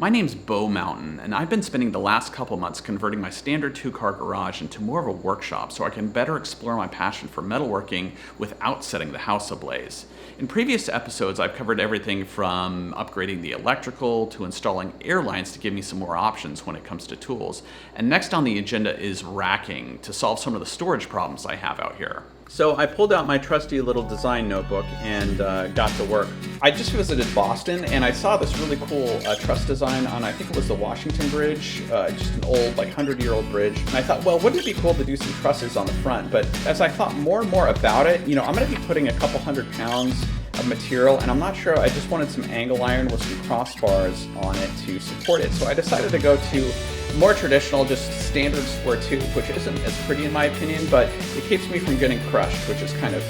My name's Bo Mountain, and I've been spending the last couple months converting my standard two-car garage into more of a workshop so I can better explore my passion for metalworking without setting the house ablaze. In previous episodes, I've covered everything from upgrading the electrical to installing air lines to give me some more options when it comes to tools. And next on the agenda is racking to solve some of the storage problems I have out here. So I pulled out my trusty little design notebook and got to work. I just visited Boston and I saw this really cool truss design on, I think it was the Washington Bridge, just an old, like 100-year-old bridge. And I thought, well, wouldn't it be cool to do some trusses on the front? But as I thought more and more about it, you know, I'm gonna be putting a couple 100 pounds of material, and I'm not sure, I just wanted some angle iron with some crossbars on it to support it. So I decided to go to more traditional, just standard square tube, which isn't as pretty in my opinion, but it keeps me from getting crushed, which is kind of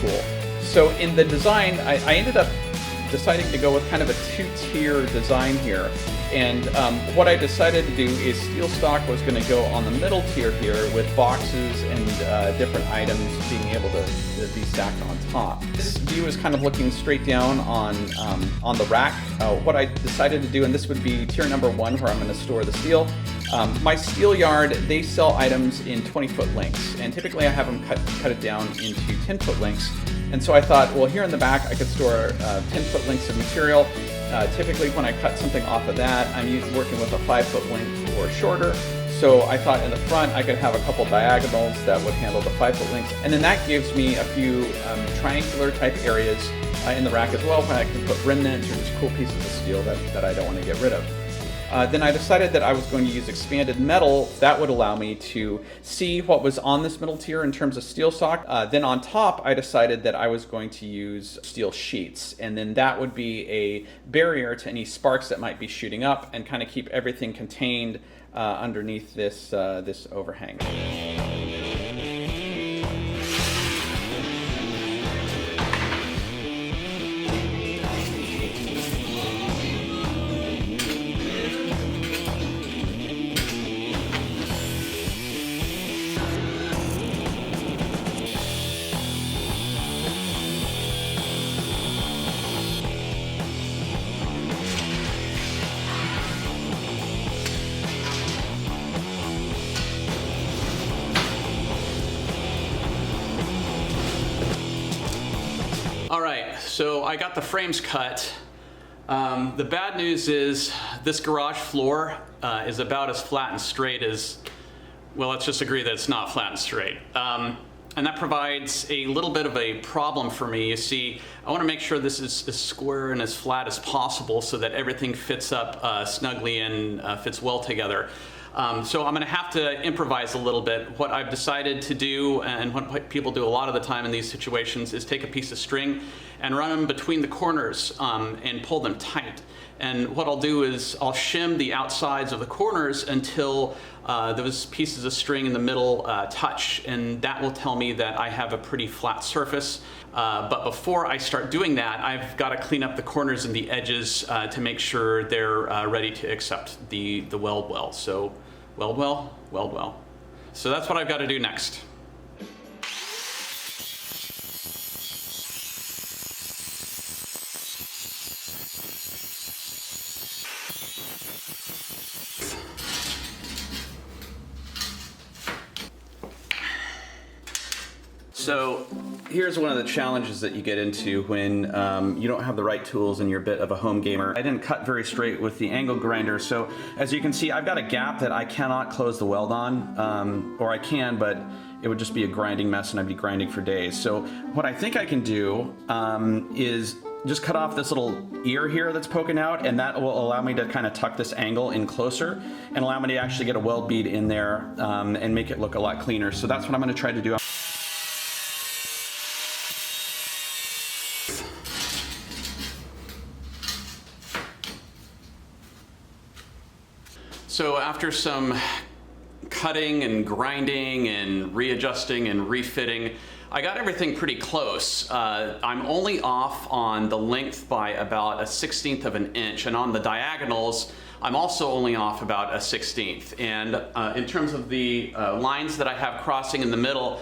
cool. So in the design, I ended up deciding to go with kind of a two-tier design here. And what I decided to do is steel stock was going to go on the middle tier here with boxes and different items being able to be stacked on top. This view is kind of looking straight down on the rack. What I decided to do, and this would be tier number 1 where I'm going to store the steel. My steel yard, they sell items in 20-foot lengths, and typically I have them cut it down into 10-foot lengths. And so I thought, well, here in the back I could store 10-foot lengths of material. Typically when I cut something off of that, I'm working with a 5-foot length or shorter. So I thought in the front I could have a couple diagonals that would handle the 5-foot lengths. And then that gives me a few triangular type areas in the rack as well, when I can put remnants or just cool pieces of steel that I don't want to get rid of. Then I decided that I was going to use expanded metal. That would allow me to see what was on this middle tier in terms of steel stock. Then on top, I decided that I was going to use steel sheets, and then that would be a barrier to any sparks that might be shooting up and kind of keep everything contained underneath this overhang. All right, so I got the frames cut. The bad news is this garage floor is about as flat and straight as, well, let's just agree that it's not flat and straight. And that provides a little bit of a problem for me. You see, I want to make sure this is as square and as flat as possible so that everything fits up snugly and fits well together. So I'm going to have to improvise a little bit. What I've decided to do, and what people do a lot of the time in these situations, is take a piece of string and run them between the corners and pull them tight. And what I'll do is I'll shim the outsides of the corners until those pieces of string in the middle touch, and that will tell me that I have a pretty flat surface. But before I start doing that, I've got to clean up the corners and the edges to make sure they're ready to accept the weld well. So weld well, weld well. So that's what I've got to do next. So here's one of the challenges that you get into when you don't have the right tools and you're a bit of a home gamer. I didn't cut very straight with the angle grinder, so as you can see, I've got a gap that I cannot close the weld on, or I can, but it would just be a grinding mess and I'd be grinding for days. So what I think I can do is just cut off this little ear here that's poking out, and that will allow me to kind of tuck this angle in closer and allow me to actually get a weld bead in there and make it look a lot cleaner. So that's what I'm going to try to do. So after some cutting and grinding and readjusting and refitting, I got everything pretty close. I'm only off on the length by about a 1/16 of an inch, and on the diagonals, I'm also only off about a 1/16. And in terms of the lines that I have crossing in the middle,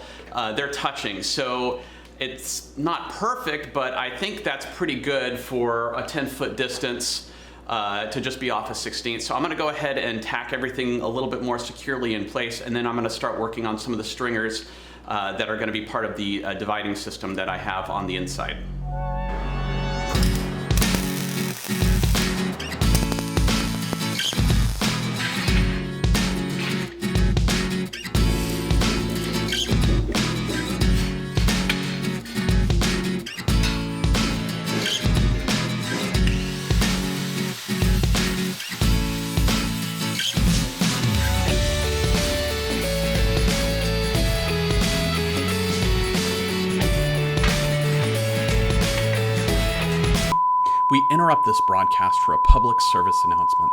they're touching. So it's not perfect, but I think that's pretty good for a 10-foot distance. to just be off a 16th. So I'm gonna go ahead and tack everything a little bit more securely in place, and then I'm gonna start working on some of the stringers that are gonna be part of the dividing system that I have on the inside. We interrupt this broadcast for a public service announcement.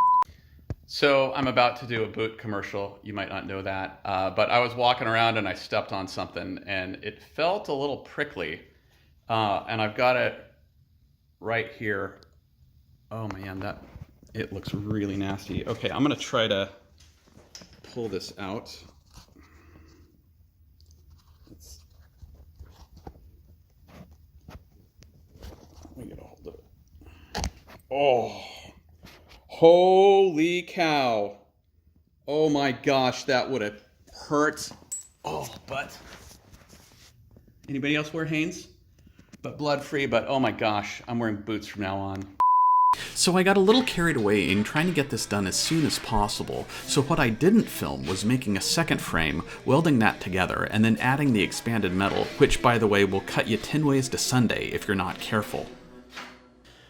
So I'm about to do a boot commercial. You might not know that, but I was walking around and I stepped on something and it felt a little prickly. And I've got it right here. Oh man, it looks really nasty. Okay, I'm gonna try to pull this out. Let me get a hold of it. Oh, holy cow. Oh my gosh, that would have hurt. Oh, but anybody else wear Hanes? But blood free, but oh my gosh, I'm wearing boots from now on. So I got a little carried away in trying to get this done as soon as possible. So what I didn't film was making a second frame, welding that together, and then adding the expanded metal, which by the way will cut you 10 ways to Sunday if you're not careful.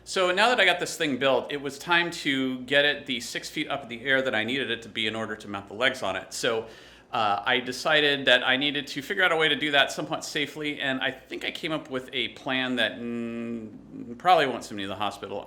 So now that I got this thing built, it was time to get it the 6 feet up in the air that I needed it to be in order to mount the legs on it. So I decided that I needed to figure out a way to do that somewhat safely, and I think I came up with a plan that probably won't send me to the hospital.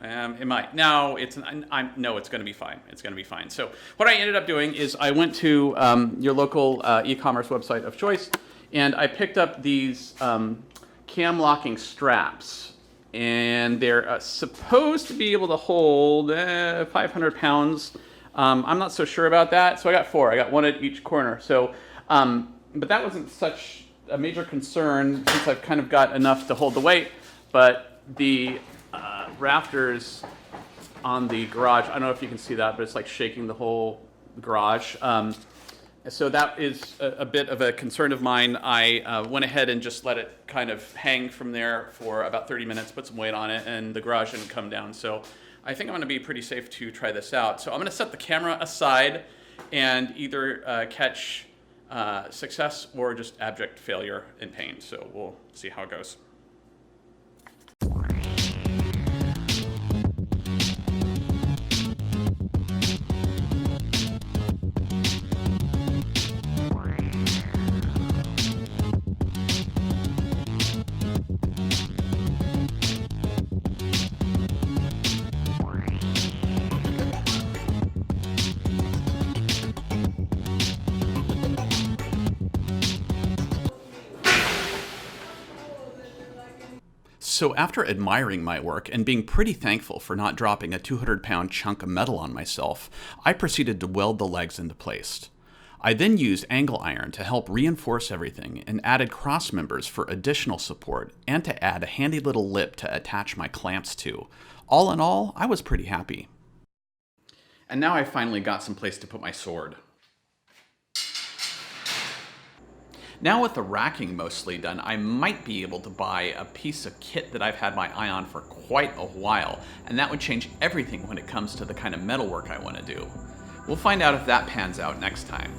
It might. No, it's going to be fine. It's going to be fine. So what I ended up doing is I went to your local e-commerce website of choice, and I picked up these cam locking straps. And they're supposed to be able to hold 500 pounds. I'm not so sure about that, so I got 4. I got 1 at each corner. So, but that wasn't such a major concern since I've kind of got enough to hold the weight. But the rafters on the garage, I don't know if you can see that, but it's like shaking the whole garage. So that is a bit of a concern of mine. I went ahead and just let it kind of hang from there for about 30 minutes, put some weight on it, and the garage didn't come down. So I think I'm gonna be pretty safe to try this out. So I'm gonna set the camera aside and either catch success or just abject failure and pain. So we'll see how it goes. So after admiring my work and being pretty thankful for not dropping a 200-pound chunk of metal on myself, I proceeded to weld the legs into place. I then used angle iron to help reinforce everything and added cross members for additional support and to add a handy little lip to attach my clamps to. All in all, I was pretty happy. And now I finally got some place to put my sword. Now with the racking mostly done, I might be able to buy a piece of kit that I've had my eye on for quite a while, and that would change everything when it comes to the kind of metalwork I want to do. We'll find out if that pans out next time.